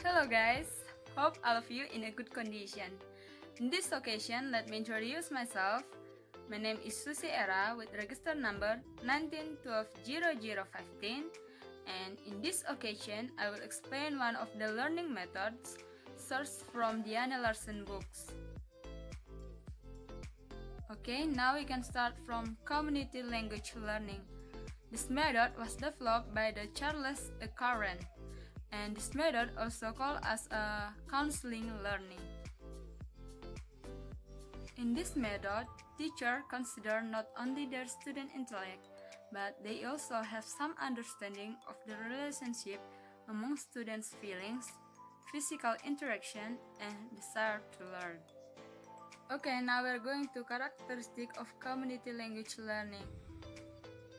Hello guys, hope all of you in a good condition. In this occasion, let me introduce myself. My name is Susi Era with register number 19120015, and in this occasion, I will explain one of the learning methods sourced from Diana Larsen books. Okay, now we can start from community language learning. This method was developed by the Charles Curran, and this method also called as a counseling learning. In this method, teachers consider not only their student intellect, but they also have some understanding of the relationship among students' feelings, physical interaction, and desire to learn. Okay, now we're going to characteristic of community language learning.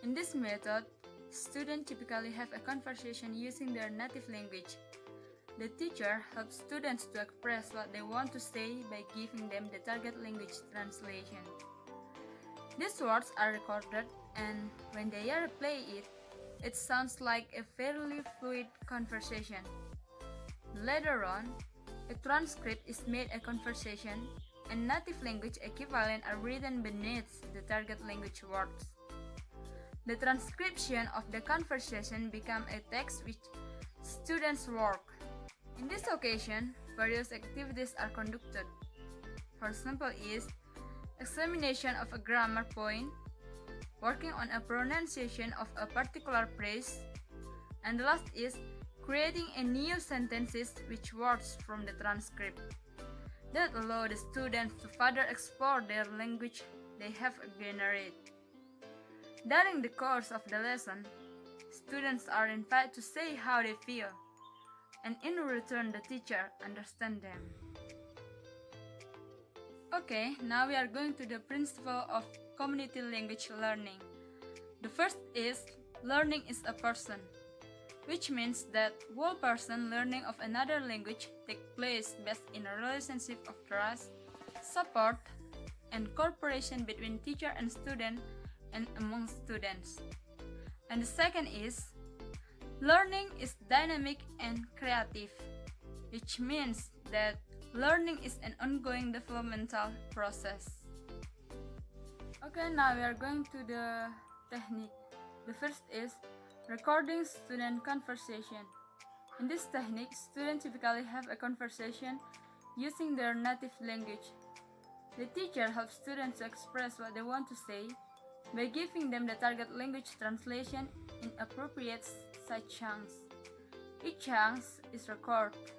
In this method, students typically have a conversation using their native language. The teacher helps students to express what they want to say by giving them the target language translation. These words are recorded, and when they replay it, it sounds like a fairly fluid conversation. Later on, a transcript is made a conversation, and native language equivalent are written beneath the target language words. The transcription of the conversation becomes a text which students work. In this occasion, various activities are conducted. For example is examination of a grammar point, working on a pronunciation of a particular phrase, and the last is creating a new sentences with words from the transcript that allow the students to further explore their language they have generated. During the course of the lesson, students are invited to say how they feel, and in return the teacher understands them. Okay, now we are going to the principle of community language learning. The first is learning is a person, which means that one person learning of another language takes place based in a relationship of trust, support, and cooperation between teacher and student and among students. And the second is learning is dynamic and creative, which means that learning is an ongoing developmental process. Okay, now we are going to the technique. The first is recording student conversation. In this technique, students typically have a conversation using their native language. The teacher helps students to express what they want to say by giving them the target language translation in appropriate side chunks. Each chunk is recorded,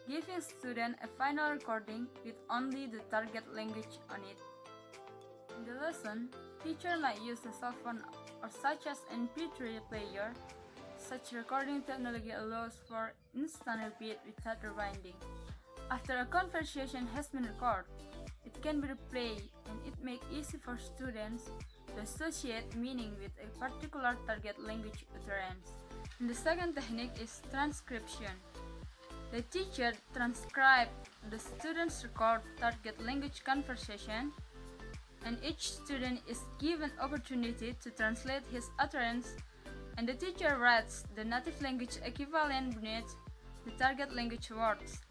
giving students a final recording with only the target language on it. In the lesson, teacher might use a cell phone or such as MP3 player. Such recording technology allows for instant repeat without rewinding. After a conversation has been recorded, it can be replayed and it makes it easy for students to associate meaning with a particular target language utterance. And the second technique is transcription. The teacher transcribes the student's record target language conversation, and each student is given opportunity to translate his utterance, and the teacher writes the native language equivalent beneath the target language words.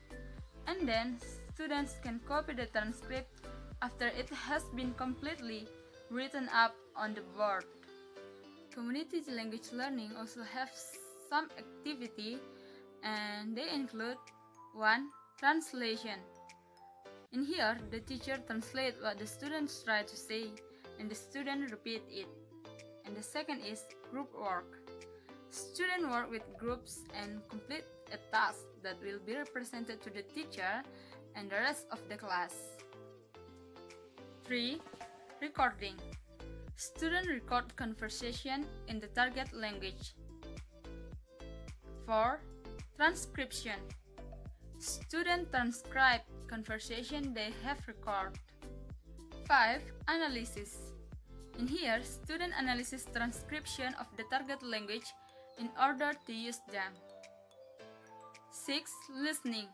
And then students can copy the transcript after it has been completely written up on the board. Community language learning also have some activity, and they include 1. Translation. In here, the teacher translates what the students try to say, and the student repeat it. And the second is group work. Students work with groups and complete a task that will be represented to the teacher and the rest of the class. 3. Recording. Students record conversation in the target language. 4. Transcription. Students transcribe conversation they have recorded. 5. Analysis. In here, student analysis transcription of the target language in order to use them. 6. Listening.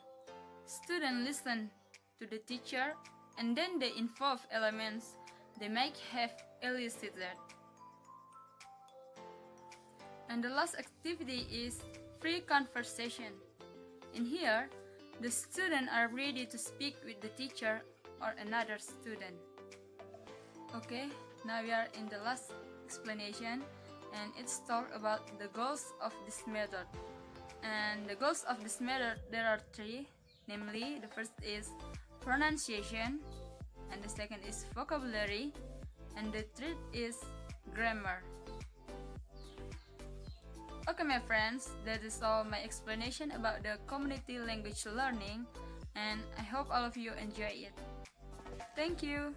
Students listen to the teacher and then they involve elements they might have elicited. And the last activity is free conversation. In here, the students are ready to speak with the teacher or another student. Okay, now we are in the last explanation, and it's talk about the goals of this method. And the goals of this method, there are three, namely the first is pronunciation, and the second is vocabulary, and the third is grammar. Okay, my friends, that is all my explanation about the community language learning, and I hope all of you enjoy it. Thank you.